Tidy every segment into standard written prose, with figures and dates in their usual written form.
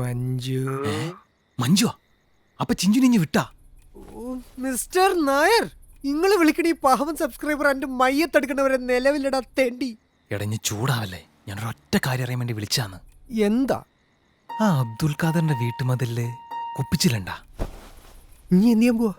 മഞ്ജു. മഞ്ജുവാ? അപ്പൊ ചിഞ്ചുനിഞ്ഞ് വിട്ടാ? മിസ്റ്റർ നായർ, നിങ്ങൾ വിളിക്കണ ഈ പാവം സബ്സ്ക്രൈബർ എന്റെ മയ്യത്തെടുക്കണവരെ നിലവിലിടാ തെണ്ടി. എടഞ്ഞ് ചൂടാവല്ലേ, ഞാനൊരൊറ്റ കാര്യം അറിയാൻ വേണ്ടി വിളിച്ചാന്ന്. എന്താ? ആ അബ്ദുൽ ഖാദറിന്റെ വീട്ടുമതില് കുപ്പിച്ചില്ലണ്ടാ? നീ എന്ത് ചെയ്യാൻ പോവാ?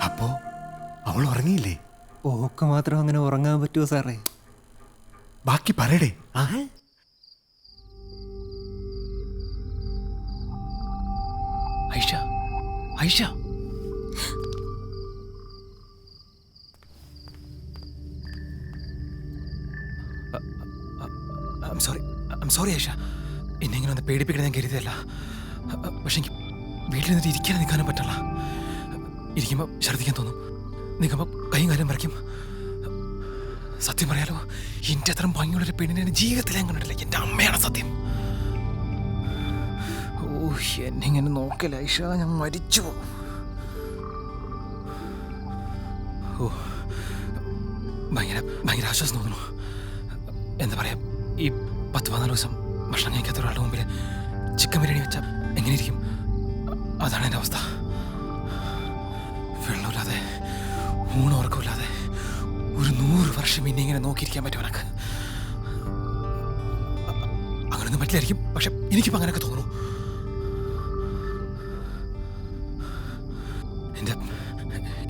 അപ്പോ അവൾ ഉറങ്ങിയില്ലേ? ഓക്ക് മാത്രം അങ്ങനെ ഉറങ്ങാൻ പറ്റുമോ സാറേ? ബാക്കി പറയടേ. ഐഷ, ഐഷ, സോറി ഐഷ, എന്നെ ഇങ്ങനെ ഒന്ന് പേടിപ്പിക്കണം ഞാൻ കരുതിയല്ല. പക്ഷെ എനിക്ക് വീട്ടിൽ നിന്നിട്ട് ഇരിക്കാനും നിൽക്കാനും പറ്റില്ല. ഇരിക്കുമ്പോൾ ഛർദ്ദിക്കാൻ തോന്നും, നിൽക്കുമ്പോൾ കൈയും കാര്യം വരയ്ക്കും. സത്യം പറയാലോ, എൻ്റെ അത്ര ഭംഗിയുള്ളൊരു പെണ്ണിനെ എൻ്റെ ജീവിതത്തിൽ ഞാൻ കണ്ടിട്ടില്ല. എൻ്റെ അമ്മയാണ് സത്യം. ഓ, എന്നെ ഇങ്ങനെ നോക്കല ഐഷ, ഞാൻ മരിച്ചു. ഓ, ഭയങ്കര ആശ്വാസം തോന്നുന്നു. എന്താ പറയാ, ഈ 10-14 ദിവസം ഭക്ഷണം കഴിക്കാത്ത ഒരാളുടെ മുമ്പിൽ ചിക്കൻ ബിരിയാണി വെച്ചാൽ എങ്ങനെ ഇരിക്കും? അതാണ് എൻ്റെ അവസ്ഥ. വെള്ളമില്ലാതെ, ഊണുറക്കമില്ലാതെ ഒരു 100 വർഷം ഇനി ഇങ്ങനെ നോക്കിയിരിക്കാൻ പറ്റും എനക്ക്. അങ്ങനെയൊന്നും പറ്റില്ലായിരിക്കും, പക്ഷെ എനിക്കിപ്പോൾ അങ്ങനെയൊക്കെ തോന്നുന്നു.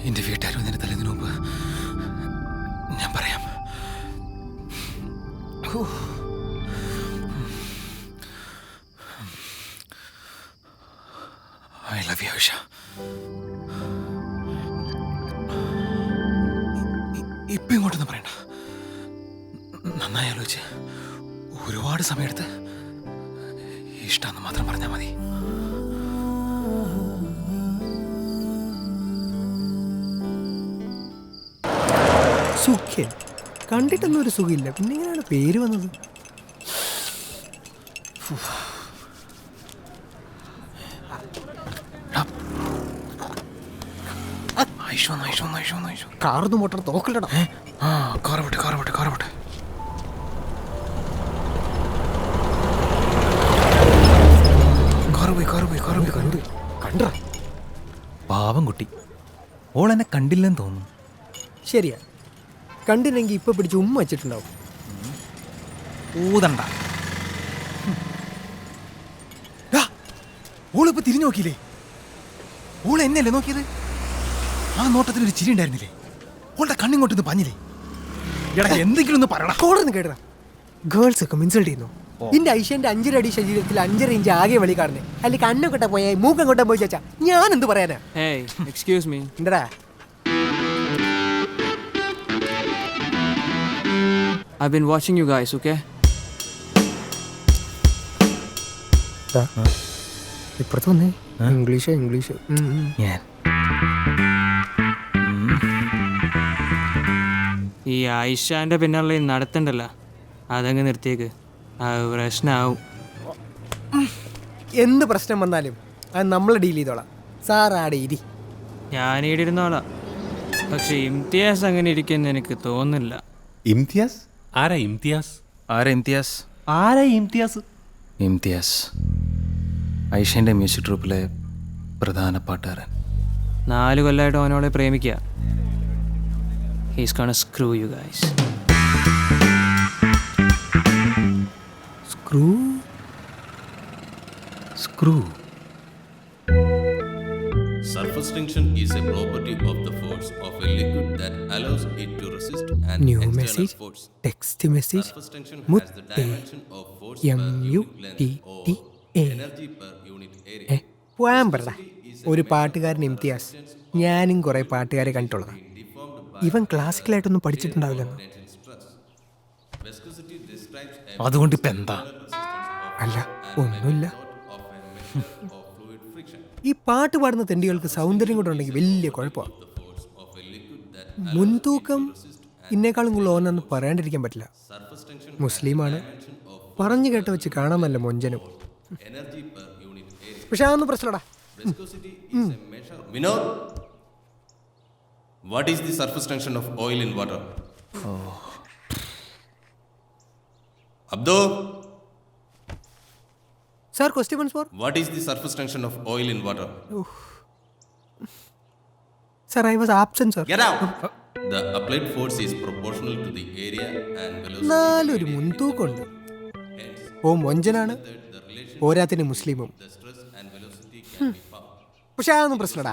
എൻ്റെ വീട്ടുകാരും എന്നെ തലേന്നതിന് മുമ്പ് ഞാൻ പറയാം. I love you, Aisha. ഇപ്പം ഇങ്ങോട്ടൊന്നും പറയണ്ട. നന്നായി ആലോചിച്ച് ഒരുപാട് സമയമെടുത്ത് ഇഷ്ടമെന്ന് മാത്രം പറഞ്ഞാൽ മതി. സുഖ്യൻ കണ്ടിട്ടൊന്നും ഒരു സുഖമില്ല, പിന്നെ എങ്ങനെയാണ് പേര് വന്നത്? കാർന്ന് മോട്ടർ തോക്കല്ലടാ. കാറോട്ടെ കണ്ടാ? പാവം കുട്ടി, ഓൾ എന്നെ കണ്ടില്ലെന്ന് തോന്നുന്നു. ശരിയാ, കണ്ടില്ലെങ്കിൽ ഇപ്പൊ പിടിച്ച് ഉമ്മ വെച്ചിട്ടുണ്ടാവും. ഊതണ്ട. ഓളിപ്പോ തിരിഞ്ഞു നോക്കിയില്ലേ? ഓൾ എന്നെയല്ലേ നോക്കിയത്? ആ നോട്ടത്തിൽ ഒരു ചിരി ഉണ്ടായിരുന്നില്ലേ? ഓളുടെ കണ്ണിങ്ങോട്ടൊന്ന് പഞ്ഞില്ലേ? എടാ, എന്തെങ്കിലും ഒന്ന് പറയണം. കോടൊന്ന് കേട്ട ഗേൾസ് ഒക്കെ ഇൻസൾട്ട് ചെയ്യുന്നു. ഇന്റെ ഐഷ്യന്റെ 5 അടി ശരീരത്തിൽ 5.5 ഇഞ്ച് ആകെ വെളി കാണുന്നേ. അല്ലെങ്കിൽ കണ്ണൊക്കെ പോയാ മൂക്കങ്ങോട്ടാ പോയി ചേച്ചാ, ഞാൻ എന്ത് പറയാനാ? Excuse me. എന്താ? I've been watching you guys, okay? ഇപ്പുറത്ത് വന്നേ. ഇംഗ്ലീഷ് ഞാൻ ഈ ആയിഷാന്റെ പിന്നുള്ള നടത്തണ്ടല്ലോ, അതങ്ങ് നിർത്തിയേക്ക്. പ്രശ്നമാവും. എന്ത് പ്രശ്നം വന്നാലും അത് നമ്മൾ ഡീൽ ചെയ്തോളാം. സാർ ആടെ ഇരി. ഞാനീടെ ഇരുന്നോളാം. പക്ഷെ ഇംതിയാസ് അങ്ങനെ ഇരിക്കുമെന്ന് എനിക്ക് തോന്നുന്നില്ല. ഇംതിയാസ്? ആരാ ഇംതിയാസ്? ആരാ ഇംതിയാസ്? ഇംതിയാസ് ഐഷൻ്റെ മ്യൂസിക് ട്രൂപ്പിലെ പ്രധാന പാട്ടുകാരൻ. 4 കൊല്ലമായിട്ട് അവനോളെ പ്രേമിക്കുക. He's gonna screw you guys. Screw? Screw? Surface tension is a property of the force of a liquid that allows it to resist an new external message, force. Text message, Surface tension has the dimension of force per unit length or MUTTA. energy per unit area. പോയാൻ പറടാ. ഒരു പാട്ടുകാരൻ ഇംതിയാസ്. ഞാനും കുറേ പാട്ടുകാരെ കണ്ടിട്ടുള്ളതാണ്. ഇവൻ ക്ലാസിക്കലായിട്ടൊന്നും പഠിച്ചിട്ടുണ്ടാവില്ലെന്ന്. Viscosity describes a അതുകൊണ്ട് ഇപ്പം എന്താ? അല്ല, ഒന്നുമില്ല. of a measure of fluid friction. ഈ പാട്ട് പാടുന്ന തെണ്ടികൾക്ക് സൗന്ദര്യം കൂടെ ഉണ്ടെങ്കിൽ വലിയ കുഴപ്പമാണ്. മുൻതൂക്കം ഇന്നേക്കാളും കൂടുതൽ പറയാണ്ടിരിക്കാൻ പറ്റില്ല. മുസ്ലിമാണ്, പറഞ്ഞു കേട്ട് വെച്ച് കാണാൻ നല്ല മൊഞ്ചനും. പക്ഷെ അതൊന്നും പ്രശ്നടാ. Vinod, what is the surface tension of oil in water? Abdo, sir question once more. what is the surface tension of oil in water? Sir I was absent sir. Get out! The applied force is proportional to the area and velocity. നാലൊരു മുൻതൂക്കമുണ്ട്. ഓ മൊഞ്ചനാണ്, പോരാത്തിന് മുസ്ലിമും. പക്ഷെ അതൊന്നും പ്രശ്നടാ.